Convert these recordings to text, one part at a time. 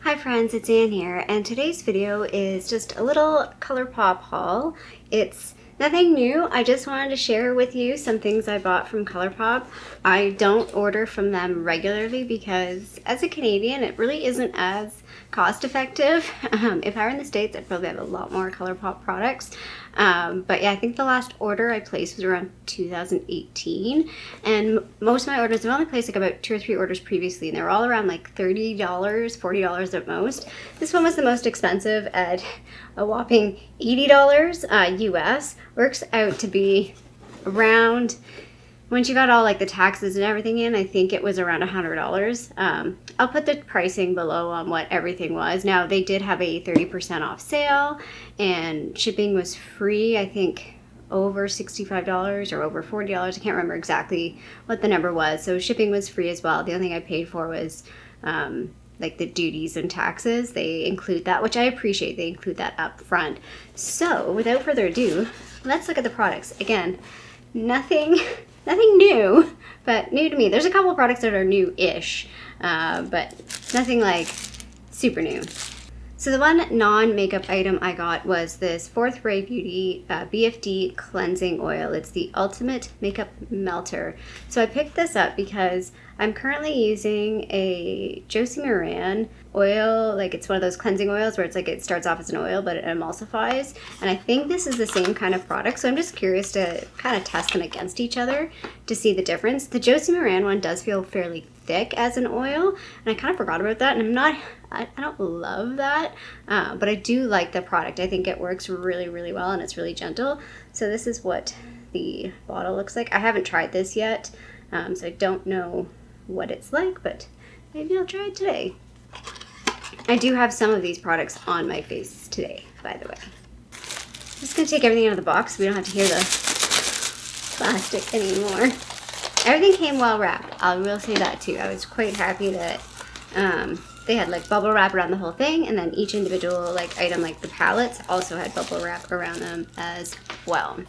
Hi friends, it's Anne here, and today's video is just a little Colourpop haul. It's nothing new. I just wanted to share with you some things I bought from Colourpop. I don't order from them regularly because as a Canadian, it really isn't as cost effective. If I were in the States, I'd probably have a lot more Colourpop products. But yeah, I think the last order I placed was around 2018, and most of my orders, I've only placed like about 2 or 3 orders previously, and they were all around like $30, $40 at most. This one was the most expensive at a whopping $80 US. Works out to be around, once you got all like the taxes and everything in, I think it was around $100. I'll put the pricing below on what everything was. Now they did have a 30% off sale and shipping was free, I think over $65 or over $40. I can't remember exactly what the number was. So shipping was free as well. The only thing I paid for was like the duties and taxes. They include that, which I appreciate. They include that up front. So without further ado, let's look at the products. Again, nothing new, but new to me. There's a couple of products that are new-ish, but nothing like super new. So the one non-makeup item I got was this Fourth Ray Beauty BFD Cleansing Oil. It's the Ultimate Makeup Melter. So I picked this up because I'm currently using a Josie Maran oil. Like, it's one of those cleansing oils where it's like it starts off as an oil but it emulsifies, and I think this is the same kind of product, so I'm just curious to kind of test them against each other to see the difference. The Josie Maran one does feel fairly thick as an oil, and I kind of forgot about that, and I don't love that, but I do like the product. I think it works really, really well, and it's really gentle. So this is what the bottle looks like. I haven't tried this yet, so I don't know what it's like, but maybe I'll try it today. I do have some of these products on my face today, by the way. I'm just going to take everything out of the box so we don't have to hear the plastic anymore. Everything came well wrapped. I will say that too. I was quite happy that they had like bubble wrap around the whole thing, and then each individual like item, like the palettes, also had bubble wrap around them as well.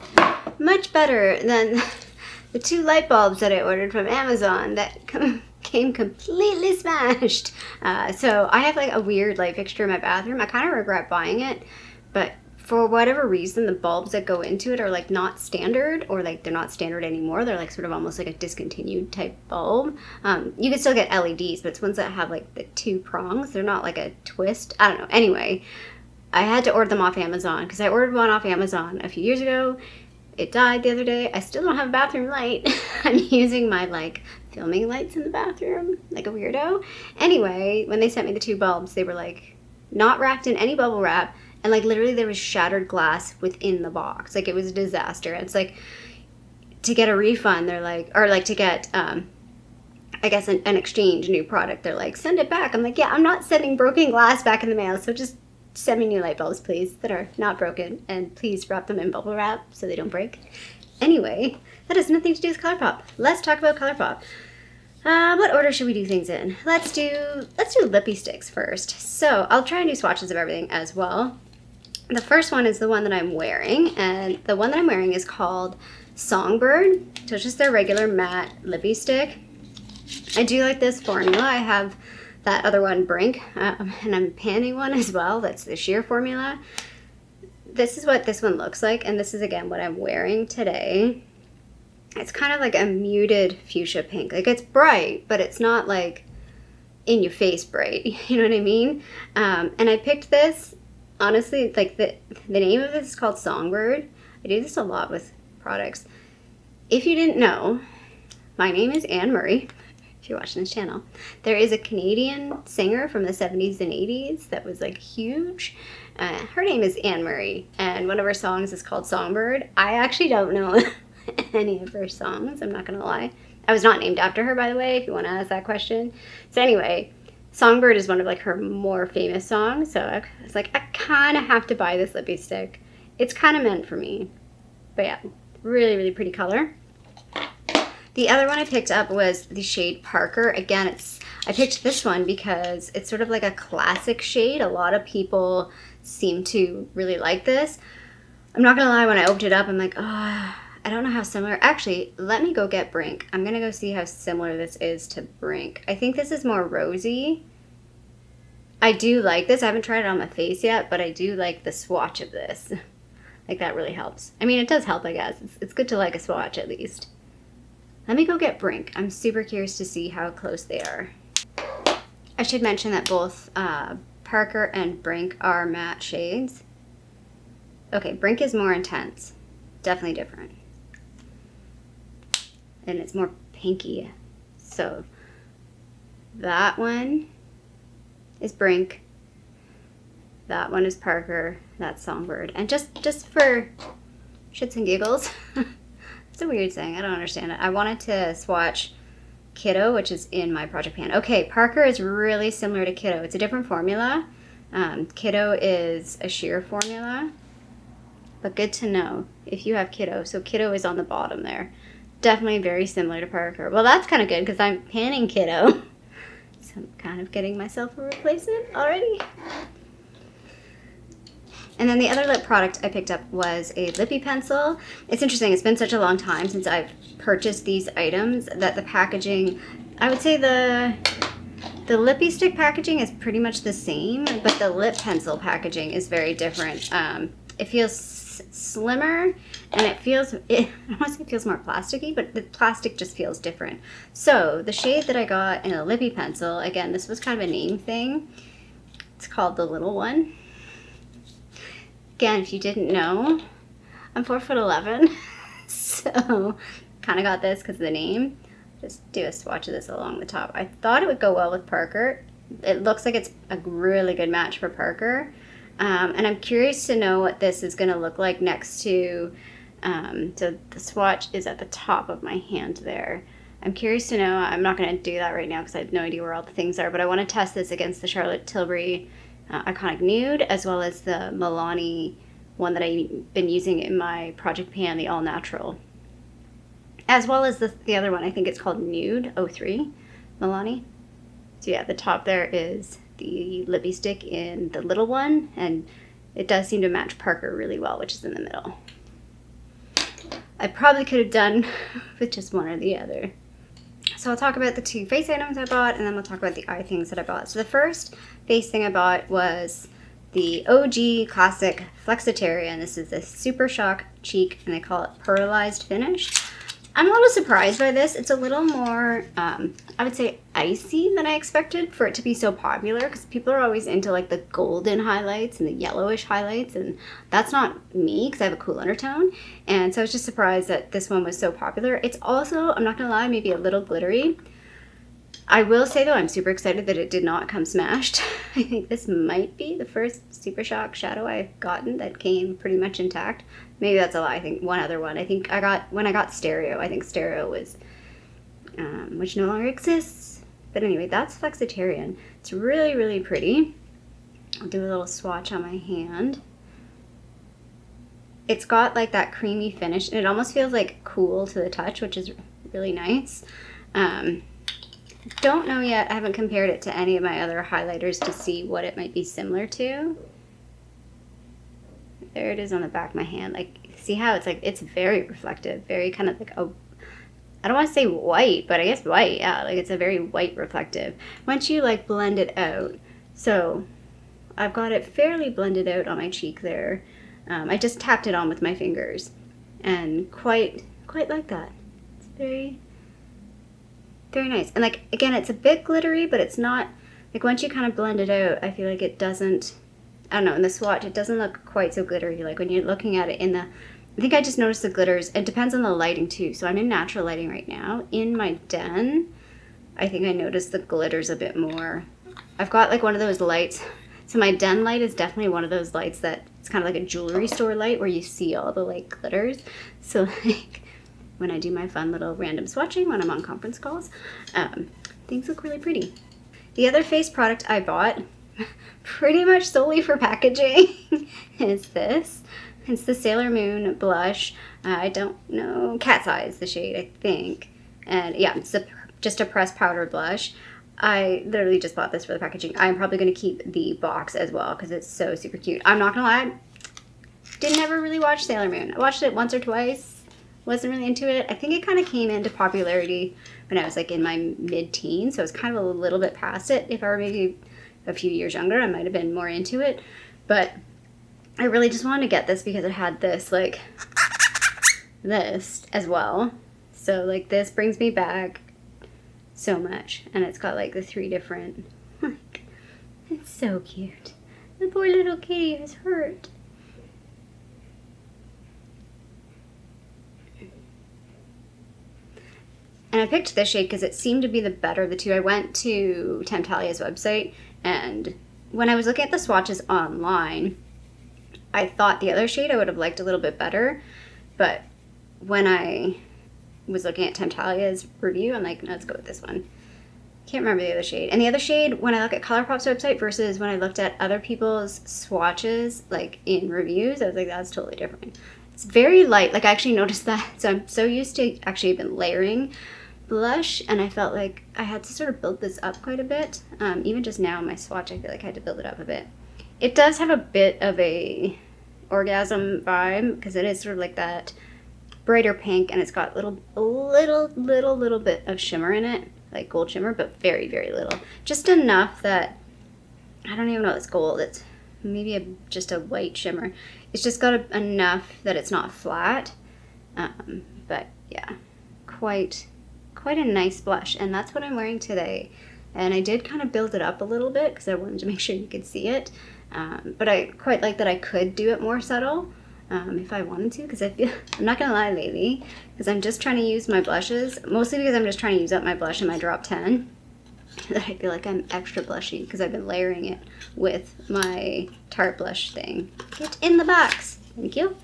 Much better than the 2 light bulbs that I ordered from Amazon that came completely smashed. So I have like a weird light fixture in my bathroom. I kind of regret buying it, but for whatever reason, the bulbs that go into it are like not standard, or like they're not standard anymore. They're like sort of almost like a discontinued type bulb. You can still get LEDs, but it's ones that have like the 2 prongs. They're not like a twist. I don't know. Anyway, I had to order them off Amazon because I ordered one off Amazon a few years ago. It died the other day. I still don't have a bathroom light. I'm using my like filming lights in the bathroom like a weirdo. Anyway, when they sent me the 2 bulbs, they were like not wrapped in any bubble wrap, and like literally there was shattered glass within the box. Like, it was a disaster. And it's like, to get a refund, they're like, or like to get I guess an exchange new product, they're like, send it back. I'm like, yeah, I'm not sending broken glass back in the mail, so just send me new light bulbs, please, that are not broken, and please wrap them in bubble wrap so they don't break. Anyway, that has nothing to do with Colourpop. Let's talk about Colourpop. What order should we do things in? Let's do Lippie Stix first. So I'll try and do swatches of everything as well. The first one is the one that I'm wearing, and the one that I'm wearing is called Songbird. So it's just their regular matte lippie stick. I do like this formula. I have that other one, Brink, and I'm panning one as well. That's the sheer formula. This is what this one looks like, and this is again what I'm wearing today. It's kind of like a muted fuchsia pink. Like, it's bright, but it's not like in your face bright. You know what I mean? And I picked this, honestly, like the name of this is called Songbird. I do this a lot with products. If you didn't know, my name is Anne Murray. If you're watching this channel, there is a Canadian singer from the 70s and 80s that was like huge. Her name is Anne Murray, and one of her songs is called Songbird. I actually don't know any of her songs, I'm not gonna lie. I was not named after her, by the way, if you want to ask that question. So anyway, Songbird is one of like her more famous songs, so I was like, I kind of have to buy this lippie stick. It's kind of meant for me. But yeah, really, really pretty color. The other one I picked up was the shade Parker. Again, I picked this one because it's sort of like a classic shade. A lot of people seem to really like this. I'm not gonna lie, when I opened it up, I'm like, oh, I don't know how similar. Actually, let me go get Brink. I'm gonna go see how similar this is to Brink. I think this is more rosy. I do like this. I haven't tried it on my face yet, but I do like the swatch of this. Like, that really helps. I mean, it does help, I guess. It's good to like a swatch at least. Let me go get Brink. I'm super curious to see how close they are. I should mention that both Parker and Brink are matte shades. Okay, Brink is more intense. Definitely different. And it's more pinky. So that one is Brink. That one is Parker. That's Songbird. And just for shits and giggles, it's a weird thing. I don't understand it. I wanted to swatch Kiddo, which is in my project pan. Okay, Parker is really similar to Kiddo. It's a different formula. Kiddo is a sheer formula. But good to know if you have Kiddo. So Kiddo is on the bottom there. Definitely very similar to Parker. Well, that's kind of good because I'm panning Kiddo. So I'm kind of getting myself a replacement already. And then the other lip product I picked up was a Lippie pencil. It's interesting, it's been such a long time since I've purchased these items that the packaging, I would say the Lippie stick packaging is pretty much the same, but the lip pencil packaging is very different. It feels slimmer, and I don't want to say it feels more plasticky, but the plastic just feels different. So the shade that I got in a Lippie pencil, again, this was kind of a name thing. It's called the little one. Again, if you didn't know, I'm 4'11", so kind of got this because of the name. Just do a swatch of this along the top. I thought it would go well with Parker. It looks like it's a really good match for Parker. And I'm curious to know what this is going to look like next to, so the swatch is at the top of my hand there. I'm curious to know, I'm not going to do that right now because I have no idea where all the things are, but I want to test this against the Charlotte Tilbury Iconic Nude, as well as the Milani one that I've been using in my project pan, the All Natural. As well as the other one, I think it's called Nude 03 Milani. So yeah, the top there is the Lippie stick in the little one, and it does seem to match Parker really well, which is in the middle. I probably could have done with just one or the other. So I'll talk about the two face items I bought, and then we'll talk about the eye things that I bought. So the first face thing I bought was the OG classic Flexitarian. This is the Super Shock Cheek, and they call it Pearlized Finish. I'm a little surprised by this. It's a little more, I would say, icy than I expected for it to be so popular, because people are always into like the golden highlights and the yellowish highlights, and that's not me because I have a cool undertone. And so I was just surprised that this one was so popular. It's also, I'm not gonna lie, maybe a little glittery. I will say though, I'm super excited that it did not come smashed. I think this might be the first Super Shock shadow I've gotten that came pretty much intact. Maybe that's a lie. I think one other one. I think when I got Stereo, I think Stereo was, which no longer exists. But anyway, that's Flexitarian. It's really, really pretty. I'll do a little swatch on my hand. It's got like that creamy finish, and it almost feels like cool to the touch, which is really nice. Don't know yet. I haven't compared it to any of my other highlighters to see what it might be similar to. There it is on the back of my hand. Like, see how it's like, it's very reflective, very kind of like a, I don't want to say white, but I guess white, yeah. Like, it's a very white reflective. Once you like blend it out, so I've got it fairly blended out on my cheek there. I just tapped it on with my fingers, and quite like that. It's very, very nice. And like, again, it's a bit glittery, but it's not, like once you kind of blend it out, I feel like it doesn't, I don't know, in the swatch, it doesn't look quite so glittery. Like when you're looking at it in the, I think I just noticed the glitters. It depends on the lighting too. So I'm in natural lighting right now. In my den, I think I noticed the glitters a bit more. I've got like one of those lights. So my den light is definitely one of those lights that it's kind of like a jewelry store light where you see all the like glitters. So like when I do my fun little random swatching when I'm on conference calls, things look really pretty. The other face product I bought, pretty much solely for packaging, is this. It's the Sailor Moon blush. I don't know, Cat's Eyes, the shade, I think. And yeah, it's just a pressed powder blush. I literally just bought this for the packaging. I'm probably going to keep the box as well because it's so super cute. I'm not going to lie, didn't ever really watch Sailor Moon. I watched it once or twice. Wasn't really into it. I think it kind of came into popularity when I was like in my mid-teens, so I was kind of a little bit past it. If I were maybe a few years younger, I might have been more into it. But I really just wanted to get this because it had this, like, this as well. So, like, this brings me back so much. And it's got, like, the 3 different, like, it's so cute. The poor little kitty is hurt. And I picked this shade because it seemed to be the better of the two. I went to Temptalia's website, and when I was looking at the swatches online, I thought the other shade I would have liked a little bit better. But when I was looking at Temptalia's review, I'm like, no, let's go with this one. Can't remember the other shade. And the other shade, when I look at Colourpop's website versus when I looked at other people's swatches, like in reviews, I was like, that's totally different. It's very light. Like, I actually noticed that. So I'm so used to actually been layering blush, and I felt like I had to sort of build this up quite a bit. Even just now in my swatch, I feel like I had to build it up a bit. It does have a bit of a orgasm vibe because it is sort of like that brighter pink, and it's got a little bit of shimmer in it, like gold shimmer, but very, very little. Just enough that I don't even know if it's gold. It's maybe just a white shimmer. It's just got enough that it's not flat. But yeah, quite a nice blush, and that's what I'm wearing today. And I did kind of build it up a little bit because I wanted to make sure you could see it. But I quite like that I could do it more subtle if I wanted to, because I feel, I'm not gonna lie, lately, because I'm just trying to use my blushes, mostly because I'm just trying to use up my blush in my drop 10, that I feel like I'm extra blushy because I've been layering it with my Tarte blush thing. Get in the box. Thank you.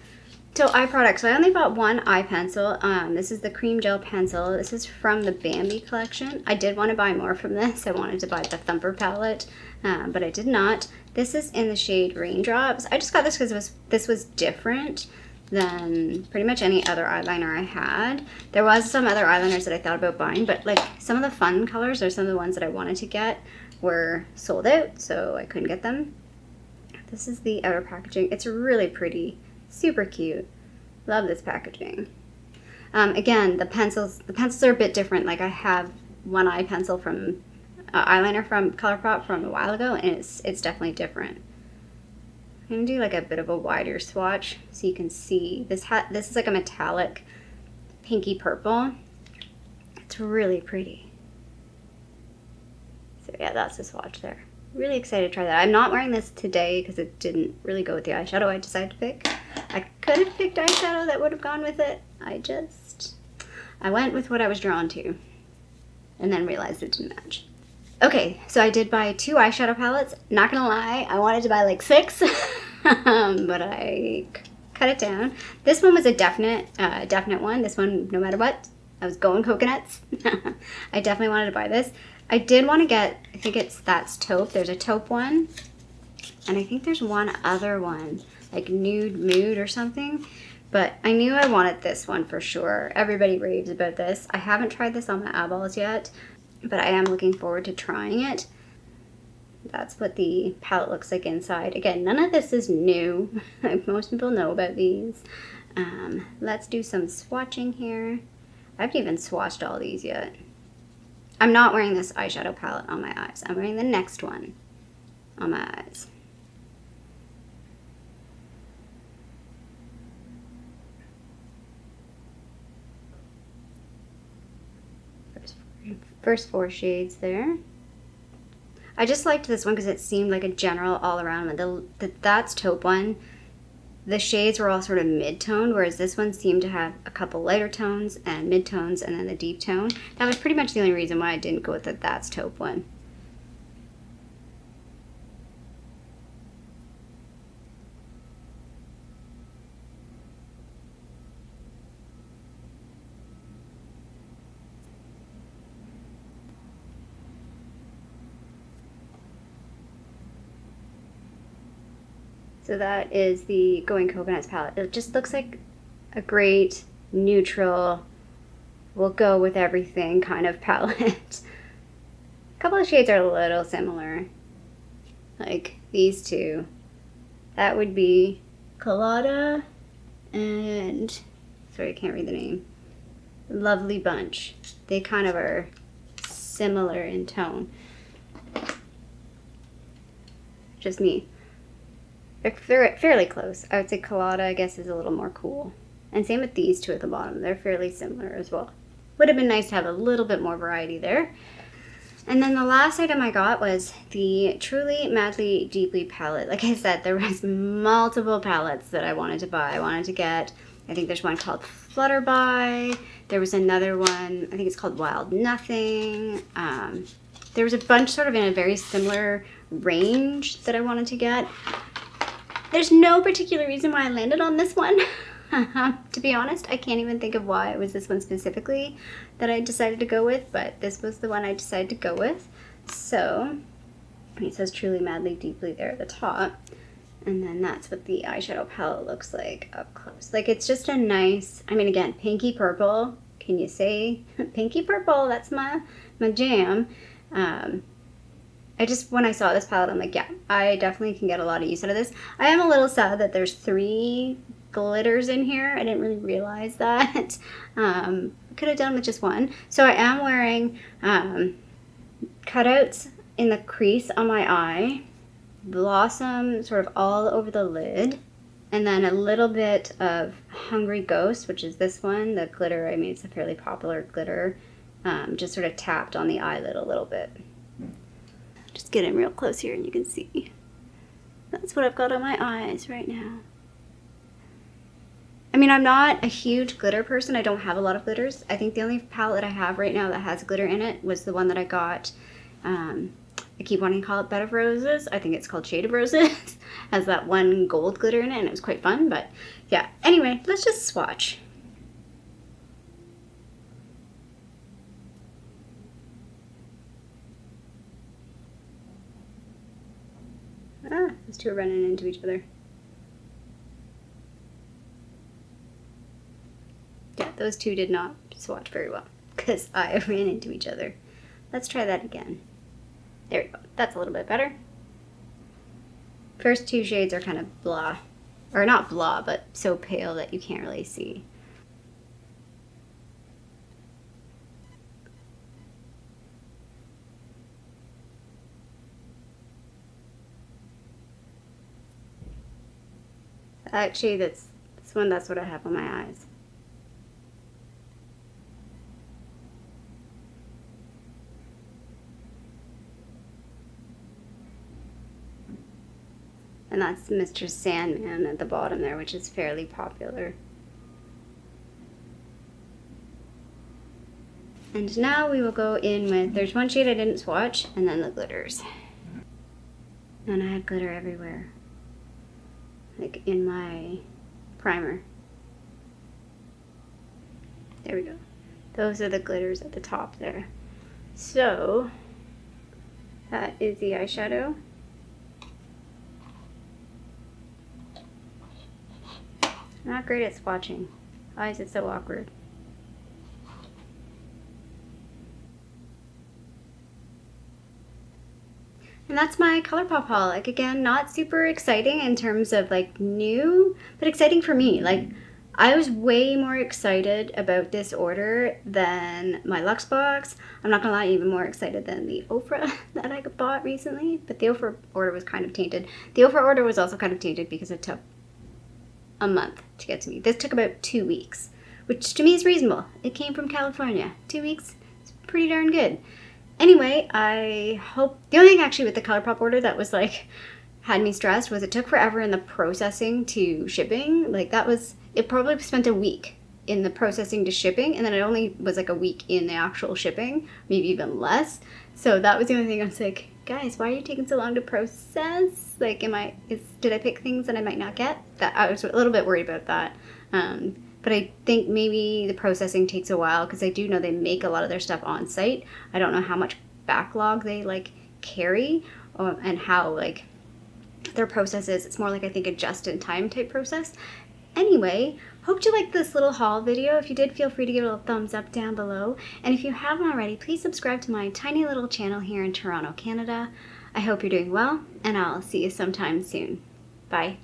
So eye products. So I only bought one eye pencil. This is the cream gel pencil. This is from the Bambi collection. I did want to buy more from this. I wanted to buy the Thumper palette, but I did not. This is in the shade Raindrops. I just got this because this was different than pretty much any other eyeliner I had. There was some other eyeliners that I thought about buying, but like some of the fun colors or some of the ones that I wanted to get were sold out, so I couldn't get them. This is the outer packaging. It's really pretty. Super cute. Love this packaging. Again, the pencils are a bit different. Like, I have one eye pencil from eyeliner from Colourpop from a while ago, and it's definitely different. I'm gonna do like a bit of a wider swatch so you can see. This is like a metallic pinky purple. It's really pretty. So yeah, that's the swatch there. Really excited to try that. I'm not wearing this today because it didn't really go with the eyeshadow I decided to pick. I could have picked eyeshadow that would have gone with it. I went with what I was drawn to and then realized it didn't match. Okay, so I did buy 2 eyeshadow palettes. Not gonna lie, I wanted to buy like 6, but I cut it down. This one was a definite one. This one, no matter what, I was going coconuts. I definitely wanted to buy this. I did want to get, I think that's taupe. There's a taupe one, and I think there's one other one, like Nude Mood or something. But I knew I wanted this one for sure. Everybody raves about this. I haven't tried this on my eyeballs yet, but I am looking forward to trying it. That's what the palette looks like inside. Again, none of this is new. Most people know about these. Let's do some swatching here. I haven't even swatched all these yet. I'm not wearing this eyeshadow palette on my eyes. I'm wearing the next one on my eyes. First 4 shades there. I just liked this one because it seemed like a general all-around one. That's taupe one. The shades were all sort of mid-toned, whereas this one seemed to have a couple lighter tones and mid-tones and then the deep tone. That was pretty much the only reason why I didn't go with the That's Taupe one. So that is the Going Coconuts palette. It just looks like a great neutral, will go with everything kind of palette. A couple of shades are a little similar, like these two. That would be Colada and, sorry, I can't read the name, Lovely Bunch. They kind of are similar in tone. just me. They're fairly close. I would say Colada, I guess, is a little more cool. And same with these two at the bottom. They're fairly similar as well. Would have been nice to have a little bit more variety there. And then the last item I got was the Truly Madly Deeply palette. Like I said, there was multiple palettes that I wanted to buy. I wanted to get, I think there's one called Flutterby. There was another one, I think it's called Wild Nothing. There was a bunch sort of in a very similar range that I wanted to get. There's no particular reason why I landed on this one. To be honest, I can't even think of why it was this one specifically that I decided to go with, but this was the one I decided to go with. So, it says Truly Madly Deeply there at the top. And then that's what the eyeshadow palette looks like up close. Like, it's just a nice, I mean, again, pinky purple. Can you say pinky purple? That's my jam. When I saw this palette, I'm like, yeah, I definitely can get a lot of use out of this. I am a little sad that there's 3 glitters in here. I didn't really realize that. Could have done with just one. So I am wearing cutouts in the crease on my eye, Blossom sort of all over the lid, and then a little bit of Hungry Ghost, which is this one, the glitter. I mean, it's a fairly popular glitter, just sort of tapped on the eyelid a little bit. Just get in real close here and you can see. That's what I've got on my eyes right now. I mean, I'm not a huge glitter person. I don't have a lot of glitters. I think the only palette I have right now that has glitter in it was the one that I got. I keep wanting to call it Bed of Roses. I think it's called Shade of Roses. Has that one gold glitter in it, and it was quite fun. But yeah, anyway, let's just swatch. Those two are running into each other. Yeah, those two did not swatch very well because I ran into each other. Let's try that again. There we go. That's a little bit better. First 2 shades are kind of blah. Or not blah, but so pale that you can't really see. Actually, this one, that's what I have on my eyes. And that's Mr. Sandman at the bottom there, which is fairly popular. And now we will go in with, there's one shade I didn't swatch, and then the glitters. And I had glitter everywhere. Like in my primer. There we go. Those are the glitters at the top there. So, that is the eyeshadow. Not great at swatching. Why is it so awkward? And that's my Colourpop haul. Like, again, not super exciting in terms of like new, but exciting for me. Like, I was way more excited about this order than my Luxe box. I'm not gonna lie, even more excited than the Ofra that I bought recently. But the Ofra order was kind of tainted. The Ofra order was also kind of tainted because it took a month to get to me. This took about 2 weeks, which to me is reasonable. It came from California. 2 weeks, it's pretty darn good. Anyway, I hope, the only thing actually with the Colourpop order that was like, had me stressed was it took forever in the processing to shipping. Like that was, it probably spent a week in the processing to shipping, and then it only was like a week in the actual shipping, maybe even less. So that was the only thing I was like, guys, why are you taking so long to process? Like, did I pick things that I might not get? That I was a little bit worried about that. But I think maybe the processing takes a while because I do know they make a lot of their stuff on site. I don't know how much backlog they like carry and how like their process is. It's more like I think a just-in-time type process. Anyway, hope you liked this little haul video. If you did, feel free to give it a thumbs up down below. And if you haven't already, please subscribe to my tiny little channel here in Toronto, Canada. I hope you're doing well, and I'll see you sometime soon. Bye.